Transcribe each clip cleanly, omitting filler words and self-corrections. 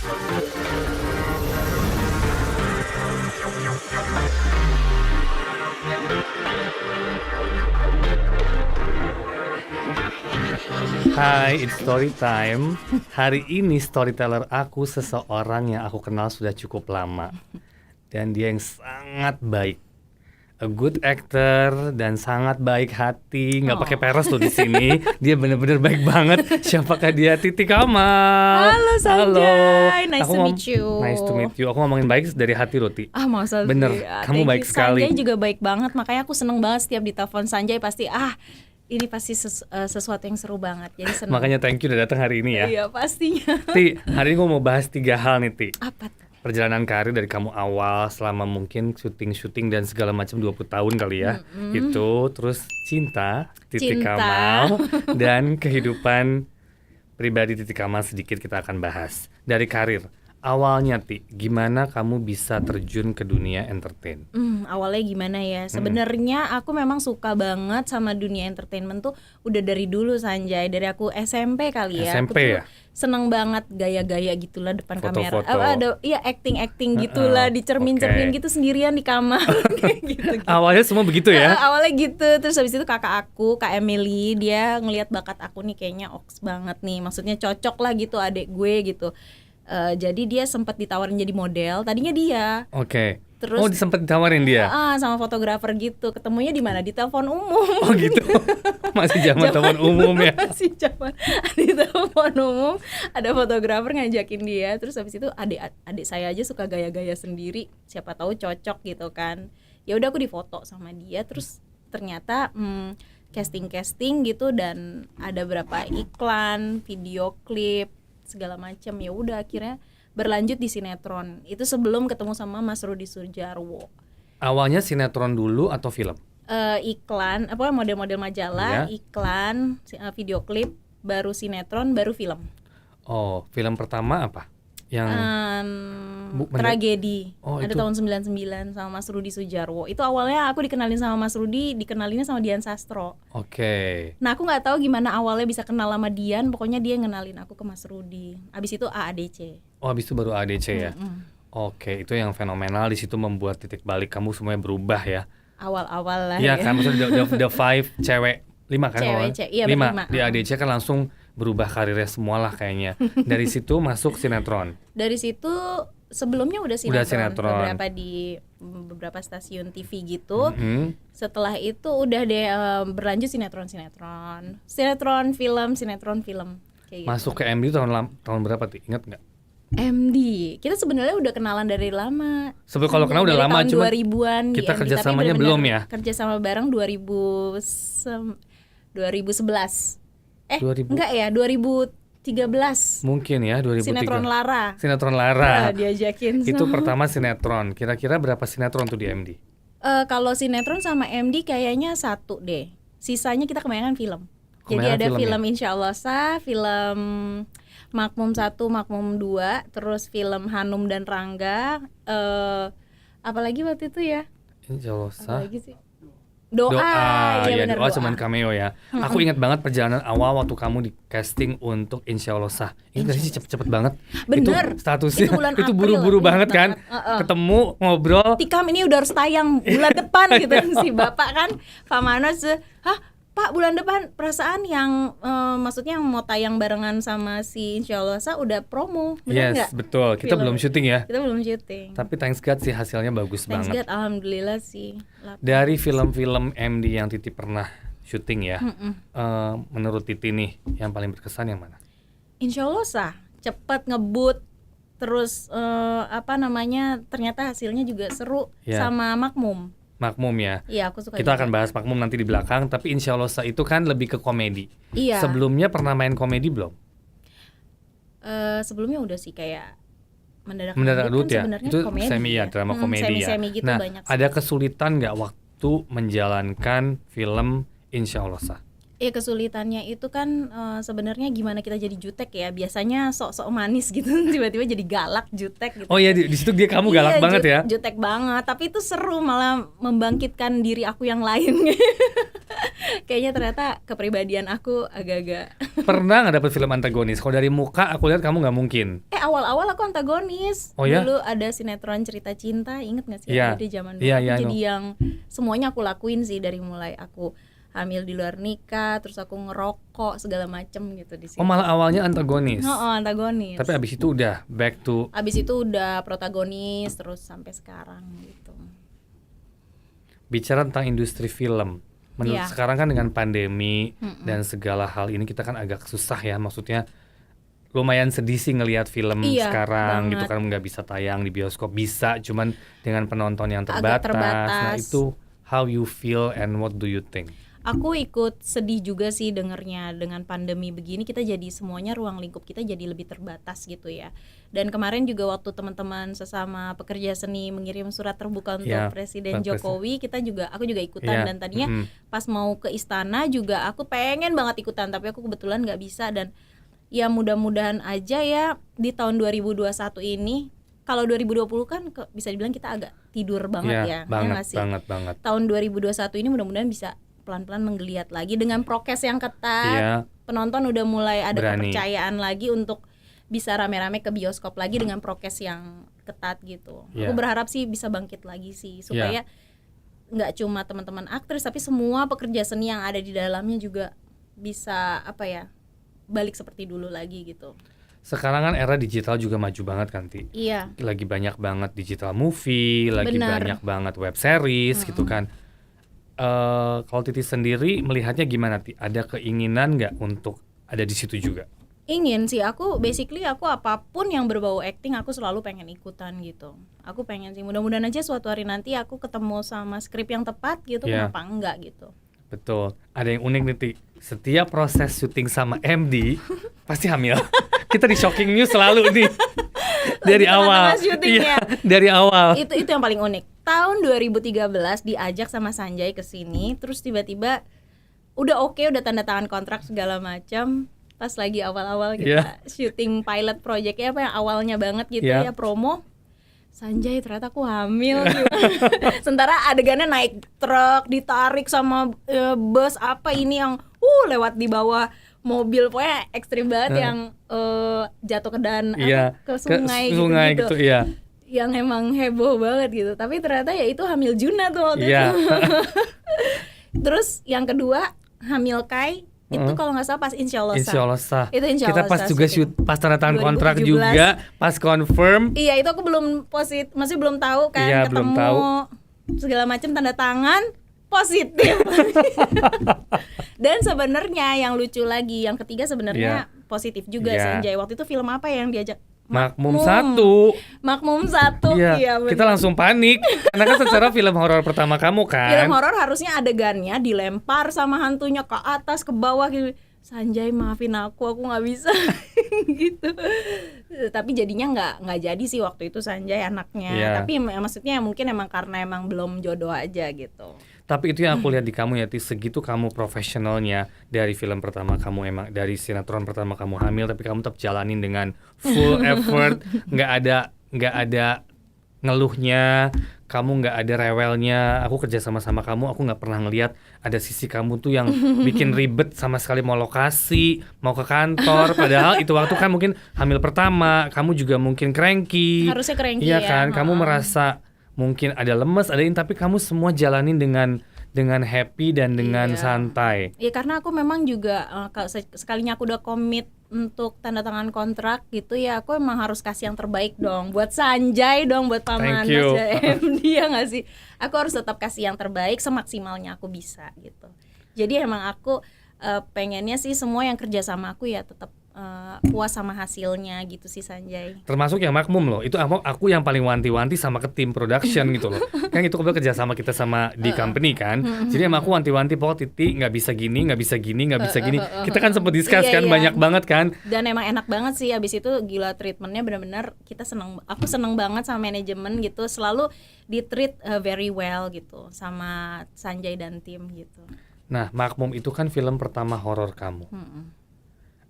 Hai, it's story time. Hari ini storyteller aku seseorang yang aku kenal sudah cukup lama. Dan dia yang sangat baik. A good actor dan sangat baik hati, nggak pakai peres tuh di sini. Dia bener-bener baik banget. Siapakah dia? Titi Kamal. Halo Sanjay, nice Aku to meet you. Nice to meet you. Aku ngomongin baik dari hati loh, Ti. Masa sih? Bener, kamu Thank baik you. sekali. Sanjay juga baik banget, makanya aku seneng banget setiap ditelepon Sanjay pasti ini pasti sesuatu yang seru banget. Jadi seneng. Makanya thank you udah datang hari ini ya. Iya pastinya. Ti, hari ini gue mau bahas 3 hal nih, Ti. Apa tuh? Perjalanan karir dari kamu awal selama mungkin syuting dan segala macam 20 tahun kali ya. Itu terus cinta Titi Kamal dan kehidupan pribadi Titi Kamal sedikit kita akan bahas. Dari karir awalnya, Ti, gimana kamu bisa terjun ke dunia entertain? Awalnya gimana ya? Sebenarnya aku memang suka banget sama dunia entertainment tuh udah dari dulu, Sanjay. Dari aku SMP kali ya. SMP aku tuh ya? seneng banget gaya-gaya gitulah depan Foto-foto. kamera. Iya acting gitulah, di cermin-cermin gitu sendirian di kamar kayak gitu. Awalnya semua begitu ya? Awalnya gitu. Terus habis itu kakak aku, Kak Emily, dia ngelihat bakat aku nih kayaknya oks banget nih. Maksudnya cocok lah gitu adik gue gitu. Jadi dia sempat ditawarin jadi model. Tadinya dia. Oke. Terus Sempet ditawarin dia? sama fotografer gitu. Ketemunya di mana? Di telepon umum. Oh gitu. Masih zaman telepon umum ya? Masih zaman di telepon umum. Ada fotografer ngajakin dia. Terus habis itu adik saya aja suka gaya-gaya sendiri. Siapa tahu cocok gitu kan. Ya udah aku difoto sama dia. Terus ternyata casting gitu, dan ada berapa iklan, video klip segala macam. Ya udah akhirnya berlanjut di sinetron. Itu sebelum ketemu sama Mas Rudi Sudjarwo. Awalnya sinetron dulu atau film? Iklan, model-model majalah, iklan, video klip, baru sinetron, baru film. Oh, film pertama apa? Yang Tragedi. Ada itu. tahun 99 sama Mas Rudi Sudjarwo. Itu awalnya aku dikenalin sama Mas Rudi, dikenalinnya sama Dian Sastro. Oke. Nah, aku nggak tahu gimana awalnya bisa kenal sama Dian, pokoknya dia ngenalin aku ke Mas Rudi. Abis itu AADC. Oh, habis itu baru ADC ya? Oke, itu yang fenomenal. Di situ membuat titik balik kamu semuanya berubah ya? Awal-awal lah Iya ya. kan, maksudnya the five cewek 5 kan? Iya, 5. Di ADC kan langsung berubah karirnya semua lah kayaknya. Dari situ masuk sinetron. Dari situ sebelumnya udah sinetron. Beberapa stasiun TV gitu. Setelah itu udah deh berlanjut sinetron film kayak Masuk gitu. ke MD tahun berapa, Ti? Ingat nggak? MD. Kita sebenarnya udah kenalan dari lama. Sebelum kalau kenal udah Dari lama, tahun cuma 2000-an kita di MD, kerjasamanya tapi belum bener-bener ya? Kerjasama bareng 2011. 2000. Enggak ya, 2013. Mungkin ya, 2003. Sinetron Lara. Lara. Diajakin Itu sama. pertama sinetron. Kira-kira berapa sinetron tuh di MD? Kalau sinetron sama MD kayaknya 1 deh. Sisanya kita kebanyakan film. Jadi Kebanyakan ada film film ya? Insya Allah Sah, film Makmum 1, Makmum 2, terus film Hanum dan Rangga. Apalagi waktu itu ya? Insya Allah sah. Apalagi sih? Doa ya benar, doa cuman cameo ya. Aku ingat banget perjalanan awal waktu kamu di casting untuk Insya Allah Sah. Ini tadi sih cepet-cepet banget. Bener. Itu statusnya Itu bulan itu April. buru-buru Ingat banget kan. Ketemu ngobrol. Tikam ini udah harus tayang bulan depan gitu. Si bapak kan Pak Manos, Pak bulan depan, perasaan yang maksudnya yang mau tayang barengan sama si Insya Allah Sah udah promo, bener nggak? Yes, betul. Kita belum syuting ya. Kita belum syuting. Tapi thanks God sih hasilnya bagus Thanks banget. God, alhamdulillah sih. Dari film-film MD yang Titi pernah syuting ya, menurut Titi nih yang paling berkesan yang mana? Insya Allah Sah, cepet ngebut, terus ternyata hasilnya juga seru. Sama Makmum. Makmum ya. Iya, aku suka. Kita akan bahas Makmum nanti di belakang, tapi Insya Allah Sah itu kan lebih ke komedi. Iya. Sebelumnya pernah main komedi belum? Sebelumnya udah sih kayak Mendadak Dut kan ya. sebenarnya Itu komedi drama komedi ya. semi-semi gitu Nah, banyak sih. ada kesulitan nggak waktu menjalankan film Insya Allah Sah? Kesulitannya itu kan sebenarnya gimana kita jadi jutek ya. Biasanya sok-sok manis gitu, tiba-tiba jadi galak, jutek gitu. Oh iya, di situ kamu galak banget ya? Jutek banget, tapi itu seru, malah membangkitkan diri aku yang lain. Kayaknya ternyata kepribadian aku agak-agak Pernah nggak dapet film antagonis? Kalau dari muka aku lihat kamu nggak mungkin. awal-awal aku antagonis. Oh ya? Dulu ada sinetron Cerita Cinta, inget gak sih? Iya. Di zaman dulu Iya, aku iya, jadi yang semuanya aku lakuin sih, dari mulai aku hamil di luar nikah, terus aku ngerokok segala macem gitu di situ. Oh malah awalnya antagonis. Antagonis. Tapi abis itu udah back to. Abis itu udah protagonis terus sampai sekarang gitu. Bicara tentang industri film, menurut Iya. sekarang kan dengan pandemi dan segala hal ini kita kan agak susah ya, maksudnya lumayan sedih sih ngelihat film Iya, sekarang banget. gitu kan, nggak bisa tayang di bioskop, bisa cuman dengan penonton yang Agak terbatas. Nah terbatas. itu how you feel and what do you think? Aku ikut sedih juga sih dengernya, dengan pandemi begini kita jadi semuanya ruang lingkup kita jadi lebih terbatas gitu ya. Dan kemarin juga waktu teman-teman sesama pekerja seni mengirim surat terbuka untuk Ya, Presiden Pak Jokowi, aku juga ikutan. Ya, Dan tadinya pas mau ke istana juga aku pengen banget ikutan, tapi aku kebetulan nggak bisa. Dan ya mudah-mudahan aja ya di tahun 2021 ini, kalau 2020 kan bisa dibilang kita agak tidur banget ya banget, nggak sih? banget. Tahun 2021 ini mudah-mudahan bisa pelan-pelan menggeliat lagi dengan prokes yang ketat. Iya. Penonton udah mulai ada Berani. kepercayaan lagi untuk bisa rame-rame ke bioskop lagi dengan prokes yang ketat gitu. Iya. Aku berharap sih bisa bangkit lagi sih, supaya nggak cuma teman-teman aktris tapi semua pekerja seni yang ada di dalamnya juga bisa balik seperti dulu lagi gitu. Sekarang kan era digital juga maju banget kan, Ti. Iya. Lagi banyak banget digital movie, lagi Benar. banyak banget web series gitu kan. Kalau Titi sendiri melihatnya gimana, Ti? Ada keinginan nggak untuk ada di situ juga? Ingin sih, aku apapun yang berbau acting aku selalu pengen ikutan gitu. Aku pengen sih, mudah-mudahan aja suatu hari nanti aku ketemu sama skrip yang tepat gitu, Iya. kenapa enggak gitu. Betul. Ada yang unik nih, Ti. Setiap proses syuting sama MD pasti hamil. Kita di Shocking News selalu nih. Dari awal. tengah-tengah syuting ya. Dari awal. Itu yang paling unik. Tahun 2013 diajak sama Sanjay ke sini, terus tiba-tiba udah oke, udah tanda tangan kontrak segala macam. Pas lagi awal-awal kita syuting pilot project apa yang awalnya banget gitu Yeah. ya, promo. Sanjay, ternyata aku hamil gitu. Sementara adegannya naik truk, ditarik sama bus apa ini yang lewat di bawah mobil, pokoknya ekstrim banget yang jatuh ke ke sungai, gitu, iya. yang emang heboh banget gitu. Tapi ternyata ya itu hamil Juna tuh waktu Iya. itu. Terus yang kedua hamil Kai, itu kalau nggak salah pas Insya Allah Sah. Itu Insya Kita Allah pas Sah juga syuting. pas tanda tangan kontrak 2017. juga, pas confirm. Iya, itu aku masih belum tahu kan, Iya, ketemu belum tahu. segala macam, tanda tangan positif. Dan sebenarnya yang lucu lagi, yang ketiga sebenarnya positif juga Iya. Sanjay. Waktu itu film apa yang diajak? Makmum 1. Makmum 1. Iya, bener. kita langsung panik. Karena kan secara film horor pertama kamu kan. Film horor harusnya adegannya dilempar sama hantunya ke atas ke bawah gitu. Sanjay, maafin aku nggak bisa. Gitu. Tapi jadinya nggak jadi sih waktu itu Sanjay anaknya. Iya. Tapi maksudnya mungkin emang karena emang belum jodoh aja gitu. Tapi itu yang aku lihat di kamu ya, Ti, segitu kamu profesionalnya dari film pertama kamu, emang dari sinetron pertama kamu hamil, tapi kamu tetap jalanin dengan full effort, nggak ada ngeluhnya, kamu nggak ada rewelnya. Aku kerja sama kamu, aku nggak pernah ngelihat ada sisi kamu tuh yang bikin ribet sama sekali, mau lokasi, mau ke kantor. Padahal itu waktu kan mungkin hamil pertama, kamu juga mungkin cranky. Harusnya cranky iya ya. kan, kamu merasa mungkin ada lemes, ada ini, tapi kamu semua jalanin dengan happy dan dengan Iya. santai. Ya karena aku memang juga kalau sekalinya aku udah komit untuk tanda tangan kontrak gitu ya, aku emang harus kasih yang terbaik dong buat Sanjay dong, buat paman Thank you. Mas MD ya nggak sih. Aku harus tetap kasih yang terbaik semaksimalnya aku bisa gitu. Jadi emang aku pengennya sih semua yang kerja sama aku ya tetap puas sama hasilnya gitu sih Sanjay. Termasuk yang Makmum loh, itu aku yang paling wanti-wanti sama ke tim production gitu loh. Kan itu kebetulan kerja sama kita sama di company kan. Jadi emang aku wanti-wanti, pokok Titi nggak bisa gini, nggak bisa gini, nggak bisa gini. Kita kan sempat discuss Iya, kan, iya. banyak banget kan. Dan emang enak banget sih, abis itu gila treatmentnya benar-benar aku seneng banget sama manajemen gitu, selalu di treat very well gitu sama Sanjay dan tim gitu. Nah, Makmum itu kan film pertama horor kamu.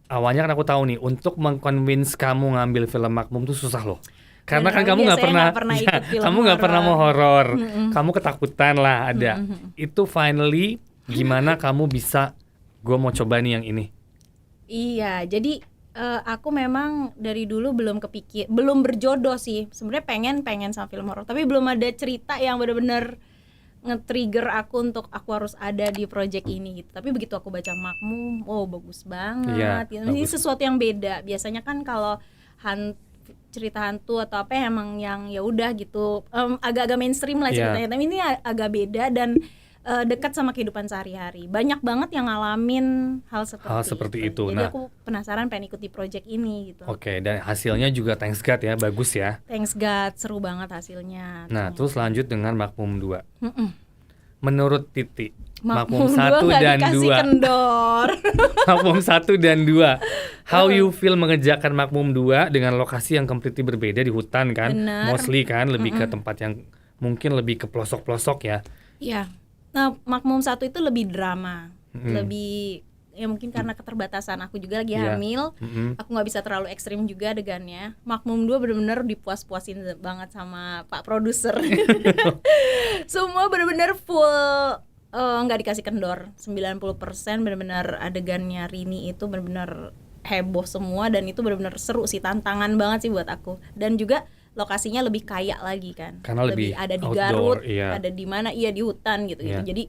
Awalnya kan aku tahu nih, untuk mengconvince kamu ngambil film Makmum tuh susah loh. Karena Bener, kan kamu nggak biasanya pernah, ikut film kamu nggak pernah mau horor. horor, kamu ketakutan lah ada. Itu finally gimana kamu bisa, gue mau coba nih yang ini? Iya, jadi aku memang dari dulu belum berjodoh sih. Sebenarnya pengen sama film horor, tapi belum ada cerita yang benar-benar nge-trigger aku untuk aku harus ada di project ini gitu. Tapi begitu aku baca Makmum, oh bagus banget. Iya, Ini bagus. sesuatu yang beda. Biasanya kan kalau cerita hantu atau apa emang yang ya udah gitu, agak-agak mainstream lah Iya. ceritanya. Tapi ini agak beda dan dekat sama kehidupan sehari-hari. Banyak banget yang ngalamin hal seperti itu. Jadi Nah, aku penasaran pengen ikut di project ini gitu. oke, dan hasilnya juga thanks God ya, bagus ya. Thanks God, seru banget hasilnya. Nah, tuh. terus lanjut dengan Makmum 2. Mm-mm. Menurut Titi, Makmum Makmum 1 nggak dan dikasih 2. kendor. Makmum 1 dan 2. How you feel mengerjakan Makmum 2 dengan lokasi yang completely berbeda di hutan kan? Bener. Mostly kan, lebih ke tempat yang mungkin lebih ke pelosok-pelosok ya. Iya. Nah, Makmum 1 itu lebih drama. Lebih ya mungkin karena keterbatasan aku juga lagi Iya. hamil. Mm-mm. Aku nggak bisa terlalu ekstrim juga adegannya. Makmum 2 benar-benar dipuas-puasin banget sama Pak produser. Semua benar-benar full, nggak dikasih kendor. 90% benar-benar adegannya Rini itu benar-benar heboh semua, dan itu benar-benar seru sih, tantangan banget sih buat aku. Dan juga lokasinya lebih kaya lagi kan. Karena lebih ada di outdoor, Garut, iya. ada di mana? Iya, di hutan gitu-gitu. Iya. Jadi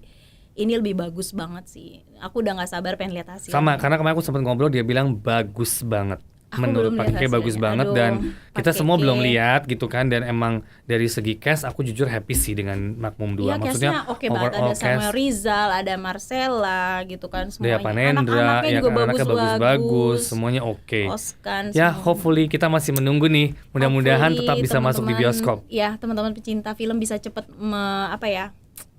ini lebih bagus banget sih. Aku udah nggak sabar pengen lihat hasilnya. Sama, karena kemarin aku sempat ngobrol, dia bilang bagus banget. Aku Menurut belum Pak lihat Keke bagus hasilnya. banget. Aduh, Dan Pak kita semua Keke. belum lihat gitu kan. Dan emang dari segi cast aku jujur happy sih dengan Makmum 2. Iya, castnya oke banget. Ada Samuel Rizal, ada Marcella gitu kan, Dea semuanya. Panendra, Anak-anaknya ya juga kan, anaknya bagus-bagus, semuanya oke. Oskan Ya, semua. hopefully kita masih menunggu nih. Mudah-mudahan Hopefully tetap bisa masuk di teman-teman- bioskop. Ya, teman-teman pecinta film bisa cepet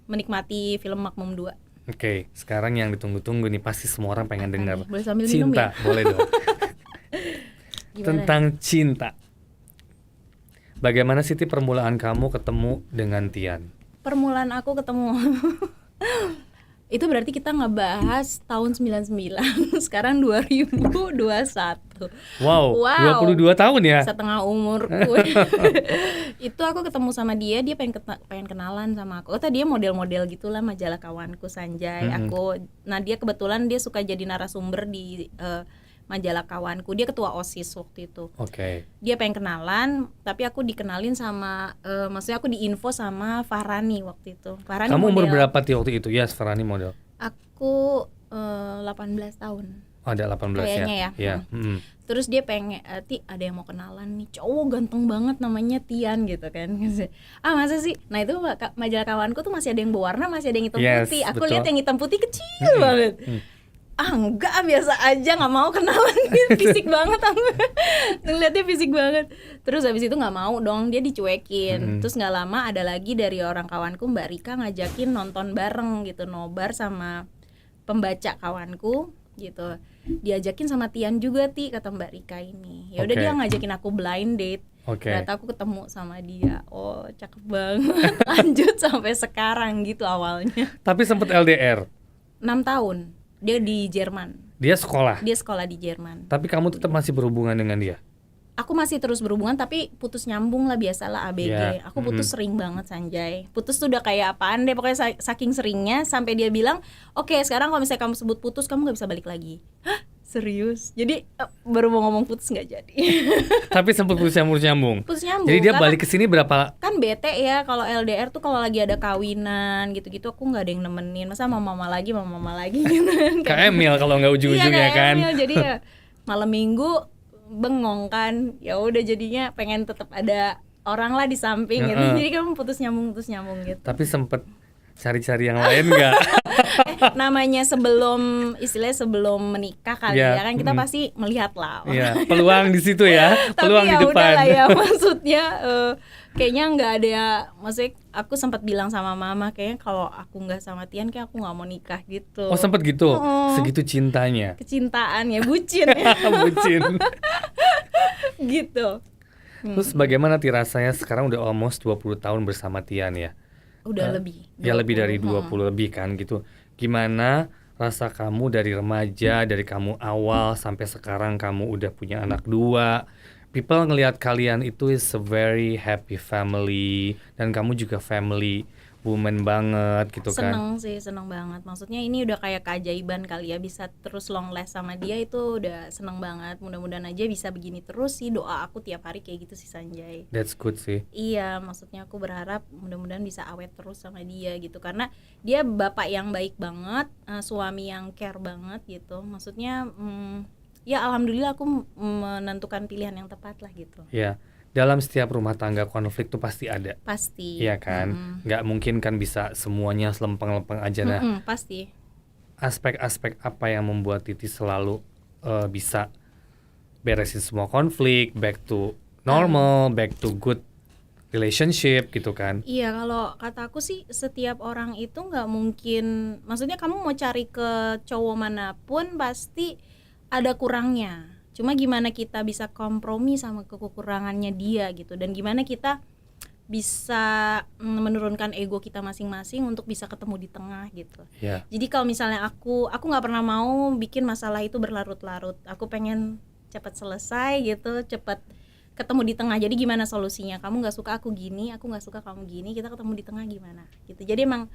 menikmati film Makmum 2. Oke, sekarang yang ditunggu-tunggu nih, pasti semua orang pengen Apa dengar. nih? Boleh sambil minum Cinta, ya? boleh dong. Gimana? Tentang cinta. Bagaimana Siti permulaan kamu ketemu dengan Tian? Permulaan aku ketemu itu berarti kita ngebahas tahun 99. Sekarang 2021. Wow, Wow. 22 tahun ya? Setengah umurku. Itu aku ketemu sama dia pengen kenalan sama aku. Oh, tadi dia model-model gitulah, majalah kawanku Sanjay. Dia kebetulan dia suka jadi narasumber di majalah kawanku. Dia ketua OSIS waktu itu. Oke. Dia pengen kenalan, tapi aku dikenalin sama maksudnya aku diinfo sama Farhani waktu itu. Farhani Kamu umur model. berapa Ti waktu itu? Ya, Farhani model. Aku 18 tahun. Oh, ada 18 Kayaknya ya. Iya. Terus dia pengen, Ti ada yang mau kenalan nih, cowok ganteng banget namanya Tian gitu kan. Ah, masa sih? Nah, itu majalah kawanku tuh masih ada yang berwarna, masih ada yang hitam Yes, putih. Aku betul. lihat yang hitam putih kecil banget. Ah, enggak, biasa aja, nggak mau kenalan. Fisik banget aku. Ngeliatnya fisik banget. Terus habis itu nggak mau dong, dia dicuekin. Terus nggak lama ada lagi dari orang kawanku, Mbak Rika, ngajakin nonton bareng gitu, nobar sama pembaca kawanku gitu. Diajakin sama Tian juga, Ti, kata Mbak Rika ini. Ya udah, Oke. dia ngajakin aku blind date. Oke. Ternyata aku ketemu sama dia. Oh, cakep banget. Lanjut sampai sekarang gitu awalnya. Tapi sempat LDR. 6 tahun. Dia di Jerman. Dia sekolah. Dia sekolah di Jerman. Tapi kamu tetap masih berhubungan dengan dia. Aku masih terus berhubungan, tapi putus nyambung lah, biasalah ABG. Ya, Aku putus sering banget, Sanjay. Putus tuh udah kayak apaan deh, pokoknya saking seringnya sampai dia bilang, "Oke, sekarang kalau misalnya kamu sebut putus, kamu nggak bisa balik lagi." Hah? Serius? Jadi baru mau ngomong putus nggak jadi. Tapi sempat putus nyambung. Putus nyambung. Jadi dia karena balik ke sini berapa? kan bete ya kalau LDR tuh, kalau lagi ada kawinan gitu-gitu aku nggak ada yang nemenin. Masa mama lagi gitu kan. Kayak Emil kalau nggak ujung-ujungnya Iya, kayak kan. Emil. Jadi ya malam minggu bengong kan. Ya udah, jadinya pengen tetap ada orang lah di samping gitu. Jadi kamu putus nyambung gitu. Tapi sempet cari-cari yang lain nggak? Namanya sebelum menikah kali Iya, ya kan, kita pasti melihat lah. Iya, peluang di situ ya, peluang Tapi di ya depan. udahlah ya, maksudnya kayaknya nggak ada ya. Maksudnya aku sempat bilang sama mama, kayaknya kalau aku nggak sama Tian, kayak aku nggak mau nikah gitu. Oh, sempet gitu, segitu cintanya. Kecintaan ya, bucin ya. Bucin. Gitu. Terus bagaimana Ti rasanya sekarang udah almost 20 tahun bersama Tian ya? Udah lebih. Ya lebih dari 20. 20 lebih kan gitu. Gimana rasa kamu dari remaja, dari kamu awal sampai sekarang kamu udah punya anak 2. People ngelihat kalian itu is a very happy family, dan kamu juga family woman banget gitu kan. Seneng sih, seneng banget. Maksudnya ini udah kayak keajaiban kali ya, bisa terus long last sama dia itu udah seneng banget. Mudah-mudahan aja bisa begini terus sih, doa aku tiap hari kayak gitu sih Sanjay. That's good sih. Iya, maksudnya aku berharap mudah-mudahan bisa awet terus sama dia gitu, karena dia bapak yang baik banget, suami yang care banget gitu. Maksudnya ya alhamdulillah aku menentukan pilihan yang tepat lah gitu. Ya, dalam setiap rumah tangga konflik tuh pasti ada. Pasti. Iya kan? Nggak mungkin kan bisa semuanya lempeng-lempeng aja. Nah, pasti. aspek-aspek apa yang membuat Titi selalu bisa beresin semua konflik, back to normal, back to good relationship gitu kan? Iya, kalau kata aku sih setiap orang itu nggak mungkin, maksudnya kamu mau cari ke cowok manapun pasti ada kurangnya. Cuma gimana kita bisa kompromi sama kekurangannya dia gitu, dan gimana kita bisa menurunkan ego kita masing-masing untuk bisa ketemu di tengah gitu. Yeah. Jadi kalau misalnya aku nggak pernah mau bikin masalah itu berlarut-larut. Aku pengen cepat selesai gitu, cepat ketemu di tengah. Jadi gimana solusinya? Kamu nggak suka aku gini, aku nggak suka kamu gini, kita ketemu di tengah gimana? Gitu. Jadi emang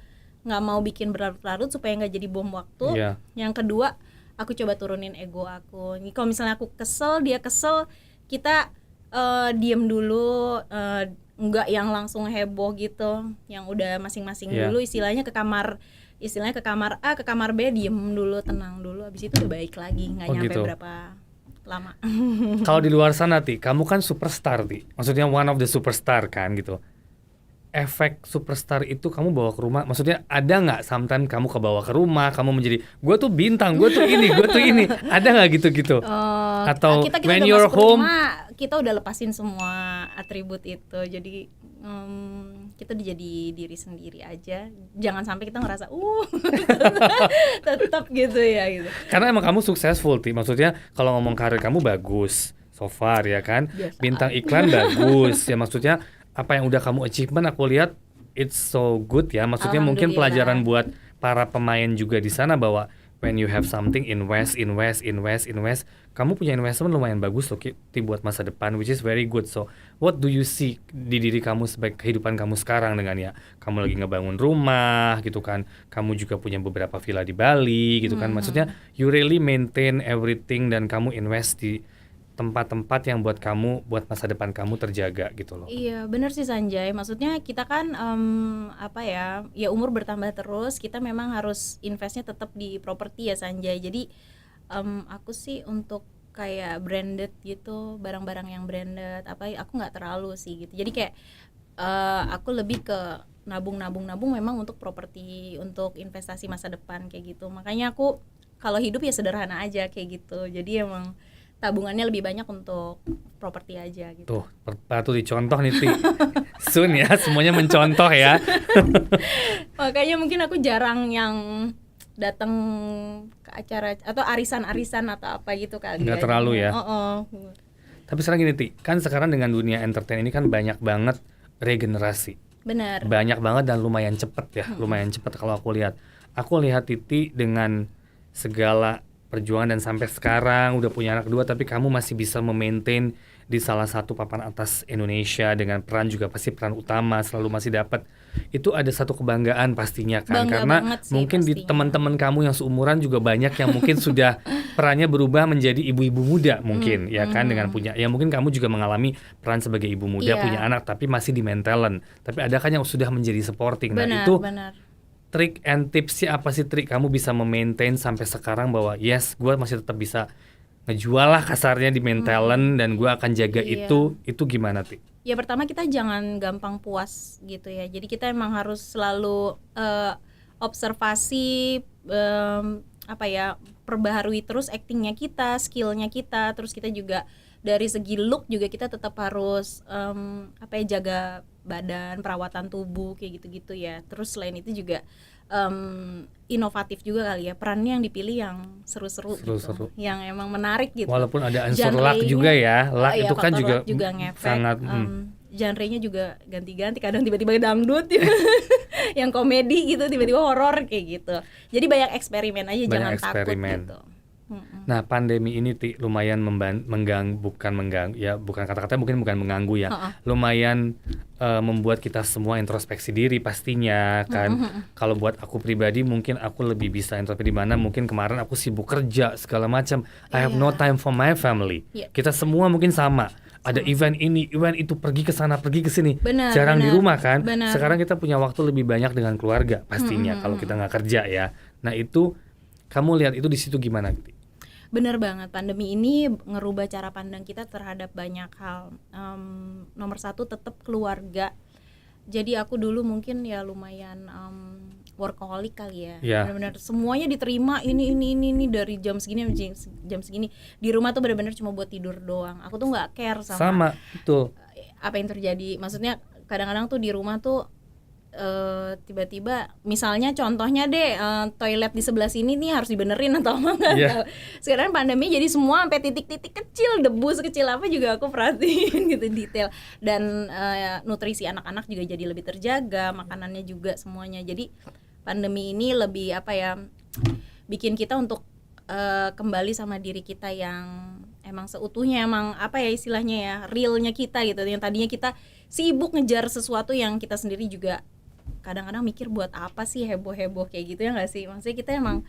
nggak mau bikin berlarut-larut supaya nggak jadi bom waktu. Yeah. Yang kedua, aku coba turunin ego aku. Ini kalau misalnya aku kesel, dia kesel, kita diem dulu, nggak yang langsung heboh gitu, yang udah masing-masing dulu, istilahnya ke kamar A, ke kamar B, diem dulu, tenang dulu, habis itu udah baik lagi, nggak nyampe gitu. berapa lama. Kalau di luar sana Ti, kamu kan superstar Ti, maksudnya one of the superstar kan gitu. Efek superstar itu kamu bawa ke rumah, maksudnya ada nggak sometimes kamu kebawa ke rumah, kamu menjadi gue tuh bintang, gue tuh ini, ada nggak gitu-gitu? Atau kita when udah you're masuk home, rumah, kita udah lepasin semua atribut itu, jadi kita udah jadi diri sendiri aja, jangan sampai kita ngerasa tetap gitu ya gitu. Karena emang kamu successful Ti, maksudnya kalau ngomong karir kamu bagus so far ya kan, biasa. Bintang iklan bagus ya, maksudnya apa yang udah kamu achievement aku lihat it's so good ya, maksudnya mungkin pelajaran buat para pemain juga di sana bahwa when you have something, invest. Kamu punya investment lumayan bagus loh Ti buat masa depan, which is very good. So what do you see di diri kamu sebagai kehidupan kamu sekarang dengan ya kamu lagi ngebangun rumah gitu kan, kamu juga punya beberapa villa di Bali gitu kan, maksudnya you really maintain everything dan kamu invest di tempat-tempat yang buat buat masa depan kamu terjaga gitu loh. Iya benar sih Sanjay, maksudnya kita kan ya umur bertambah terus, kita memang harus investnya tetap di properti ya Sanjay. Jadi aku sih untuk kayak branded gitu, barang-barang yang branded aku nggak terlalu sih gitu. Jadi kayak aku lebih ke nabung memang untuk properti, untuk investasi masa depan kayak gitu. Makanya aku kalau hidup ya sederhana aja kayak gitu. Jadi emang tabungannya lebih banyak untuk properti aja gitu. Tuh, patut dicontoh nih Ti. Soon ya, semuanya mencontoh ya. Makanya mungkin aku jarang yang datang ke acara atau arisan-arisan atau apa gitu kali. Nggak terlalu ya. Tapi sekarang gini Ti, kan sekarang dengan dunia entertain ini kan banyak banget regenerasi. Benar. Banyak banget dan lumayan cepet ya, lumayan cepet kalau aku lihat. Aku lihat Titi dengan segala perjuangan dan sampai sekarang udah punya anak kedua, tapi kamu masih bisa memaintain di salah satu papan atas Indonesia dengan peran juga pasti peran utama selalu masih dapat. Itu ada satu kebanggaan pastinya kan. Bangga karena sih, mungkin pastinya. Di teman-teman kamu yang seumuran juga banyak yang mungkin sudah perannya berubah menjadi ibu-ibu muda mungkin ya kan, dengan punya ya mungkin kamu juga mengalami peran sebagai ibu muda, punya anak tapi masih di main talent. Tapi ada kan yang sudah menjadi supporting. Nah itu trik and tipsnya apa sih Tri, kamu bisa memaintain sampai sekarang bahwa yes, gue masih tetap bisa ngejual lah kasarnya di main talent dan gue akan jaga itu gimana Tri? Ya pertama kita jangan gampang puas gitu ya, jadi kita emang harus selalu observasi, perbaharui terus actingnya kita, skillnya kita, terus kita juga dari segi look juga kita tetap harus jaga badan, perawatan tubuh kayak gitu-gitu ya. Terus selain itu juga inovatif juga kali ya, perannya yang dipilih yang seru-seru. Gitu, yang emang menarik gitu. Walaupun ada unsur luck juga ya, luck itu kan juga ngefek, sangat genre-nya juga ganti-ganti, kadang tiba-tiba dangdut yang komedi gitu, tiba-tiba horor kayak gitu. Jadi banyak eksperimen aja, jangan takut gitu. Nah, pandemi ini lumayan mengganggu, bukan kata-kata mungkin bukan mengganggu ya. Lumayan membuat kita semua introspeksi diri pastinya kan. Kalau buat aku pribadi mungkin aku lebih bisa introspeksi di mana mungkin kemarin aku sibuk kerja segala macam. I have no time for my family. Kita semua mungkin sama. Ada event ini, event itu, pergi ke sana, pergi ke sini. Jarang di rumah kan. Sekarang kita punya waktu lebih banyak dengan keluarga pastinya kalau kita nggak kerja ya. Nah, itu kamu lihat itu di situ gimana? Bener banget, pandemi ini ngerubah cara pandang kita terhadap banyak hal. Nomor satu tetap keluarga. Jadi aku dulu mungkin ya lumayan workaholic kali ya. Benar-benar semuanya diterima ini dari jam segini jam segini. Di rumah tuh benar-benar cuma buat tidur doang. Aku tuh nggak care sama betul. Apa yang terjadi. Maksudnya kadang-kadang tuh di rumah tuh tiba-tiba misalnya contohnya deh toilet di sebelah sini nih harus dibenerin atau enggak. Sekarang pandemi jadi semua sampai titik-titik kecil, debu sekecil apa juga aku perhatiin gitu detail. Dan nutrisi anak-anak juga jadi lebih terjaga, makanannya juga semuanya. Jadi pandemi ini lebih bikin kita untuk kembali sama diri kita yang emang seutuhnya, emang istilahnya ya, realnya kita gitu. Yang tadinya kita sibuk ngejar sesuatu yang kita sendiri juga kadang-kadang mikir buat apa sih heboh-heboh kayak gitu ya nggak sih. Maksudnya kita emang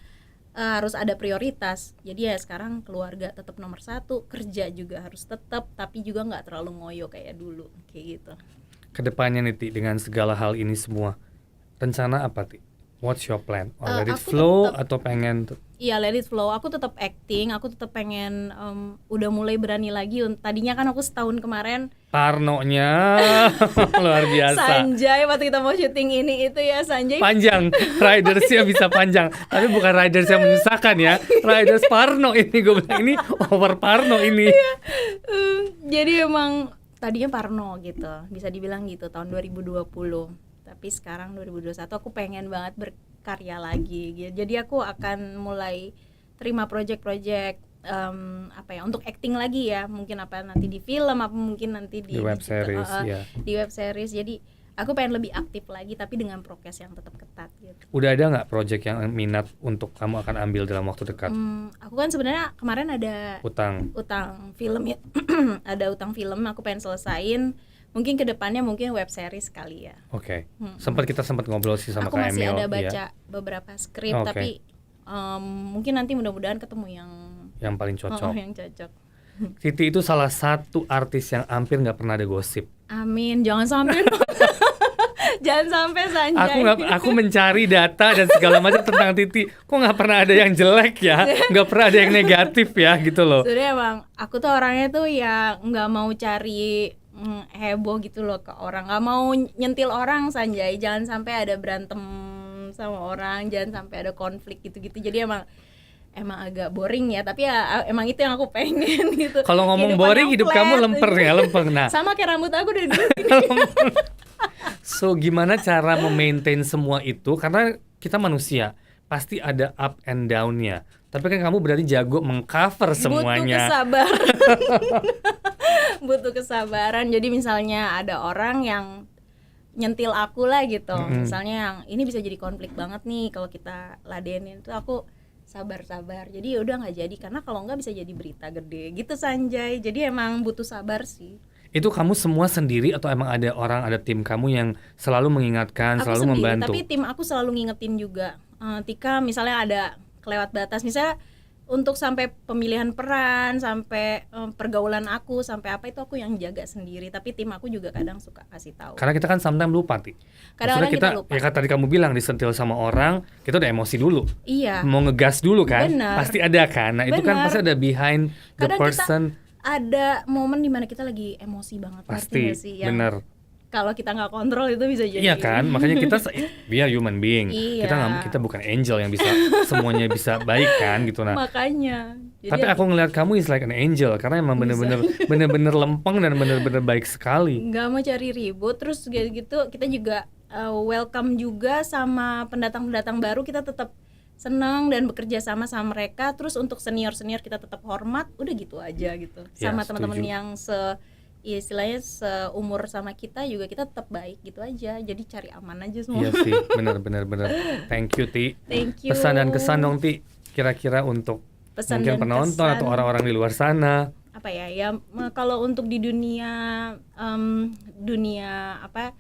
harus ada prioritas. Jadi ya sekarang keluarga tetap nomor satu, kerja juga harus tetap, tapi juga nggak terlalu ngoyo kayak dulu kayak gitu. Kedepannya nih Ti, dengan segala hal ini semua, rencana apa Ti? What's your plan? Let it flow atau pengen? Iya, let it flow. Aku tetap acting, aku tetap pengen udah mulai berani lagi. Tadinya kan aku setahun kemarin Parnonya luar biasa. Sanjay waktu kita mau syuting ini itu ya Sanjay panjang, ridersnya bisa panjang. Tapi bukan riders yang menyusahkan ya, riders Parno ini, gue bilang ini over Parno ini. Jadi emang tadinya Parno gitu, bisa dibilang gitu tahun 2020. Tapi sekarang 2021 aku pengen banget berkarya lagi gitu. Jadi aku akan mulai terima project-project untuk acting lagi ya, mungkin nanti di film, apa mungkin nanti di web series di web series. Jadi aku pengen lebih aktif lagi tapi dengan prokes yang tetap ketat gitu. Udah ada nggak project yang minat untuk kamu akan ambil dalam waktu dekat? Aku kan sebenarnya kemarin ada utang film ya. Ada utang film, aku pengen selesain. Mungkin kedepannya mungkin web series kali ya. Oke. Kita sempat ngobrol sih sama Kak Emil. Aku masih ada baca beberapa skrip, tapi mungkin nanti mudah-mudahan ketemu yang paling cocok. Yang cocok. Titi itu salah satu artis yang hampir nggak pernah ada gosip. Amin, jangan sampai. Jangan sampai Sanjay. Aku mencari data dan segala macam tentang Titi. Kok nggak pernah ada yang jelek ya? Nggak pernah ada yang negatif ya gitu loh. Sebenarnya bang, aku tuh orangnya tuh ya nggak mau cari heboh gitu loh ke orang, nggak mau nyentil orang Sanjay, jangan sampai ada berantem sama orang, jangan sampai ada konflik gitu-gitu. Jadi emang agak boring ya, tapi ya emang itu yang aku pengen gitu. Kalau ngomong boring, hidup kamu lempeng. Nah, sama kayak rambut aku dari dulu. So gimana cara memaintain semua itu? Karena kita manusia, pasti ada up and down-nya. Tapi kan kamu berarti jago mengcover semuanya. Butuh kesabaran. Jadi misalnya ada orang yang nyentil aku lah gitu. Misalnya yang ini bisa jadi konflik banget nih kalau kita ladenin, itu aku sabar. Jadi udah nggak jadi, karena kalau nggak bisa jadi berita gede gitu Sanjay. Jadi emang butuh sabar sih. Itu kamu semua sendiri atau emang ada tim kamu yang selalu mengingatkan, aku selalu sendiri, membantu? Tapi tim aku selalu ngingetin juga. Tika misalnya ada kelewat batas, misalnya untuk sampai pemilihan peran, sampai pergaulan aku, sampai apa itu aku yang jaga sendiri. Tapi tim aku juga kadang suka kasih tahu. Karena kita kan sometimes lupa, Ti. Kadang-kadang kita lupa. Ya kan tadi kamu bilang disentil sama orang, kita udah emosi dulu. Iya. Mau ngegas dulu kan? Bener. Pasti ada kan. Nah, itu kan pasti ada behind the kadang person. Ada momen dimana kita lagi emosi banget. Pasti, bener. Kalau kita nggak kontrol itu bisa jadi. Iya kan, makanya kita we are human being. Iya. Kita bukan angel yang bisa semuanya bisa baik kan gitu. Nah, makanya. Tapi aku ngelihat kamu is like an angel karena emang bener-bener lempeng dan bener-bener baik sekali. Nggak mau cari ribut, terus gitu kita juga welcome juga sama pendatang-pendatang baru. Kita tetap senang dan bekerja sama mereka. Terus untuk senior-senior kita tetap hormat, udah gitu aja gitu. Sama teman-teman yang istilahnya seumur sama kita juga kita tetap baik gitu aja. Jadi cari aman aja semua. Iya sih, benar. Thank you Ti. Thank you. Pesan dan kesan dong Ti, kira-kira untuk pesan mungkin dan penonton kesan. atau orang-orang di luar sana. Apa ya, kalau untuk di dunia dunia apa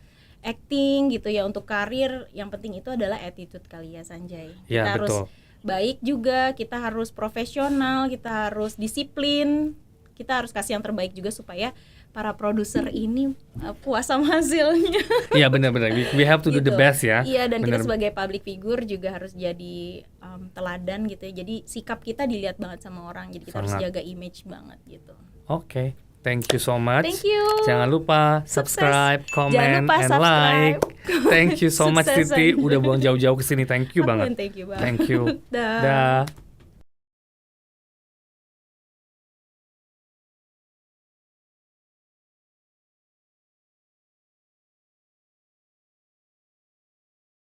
acting gitu ya, untuk karir yang penting itu adalah attitude kali ya Sanjay. Ya, Kita harus betul. baik juga, kita harus profesional, kita harus disiplin, kita harus kasih yang terbaik juga supaya para produser ini puas sama hasilnya. Iya, benar-benar. We have to do the Gitu. best ya. Iya, dan Benar. kita sebagai public figure juga harus jadi teladan gitu ya. Jadi sikap kita dilihat banget sama orang. Jadi kita harus Sangat. jaga image banget gitu. Oke. Thank you so much. Thank you. Jangan lupa Sukses. subscribe, Jangan comment, lupa and subscribe. like. Thank you so much Sukses, Titi. Sanjay. Udah buang jauh-jauh ke sini. Thank you banget. Thank you banget. Thank you. Dah. Dah.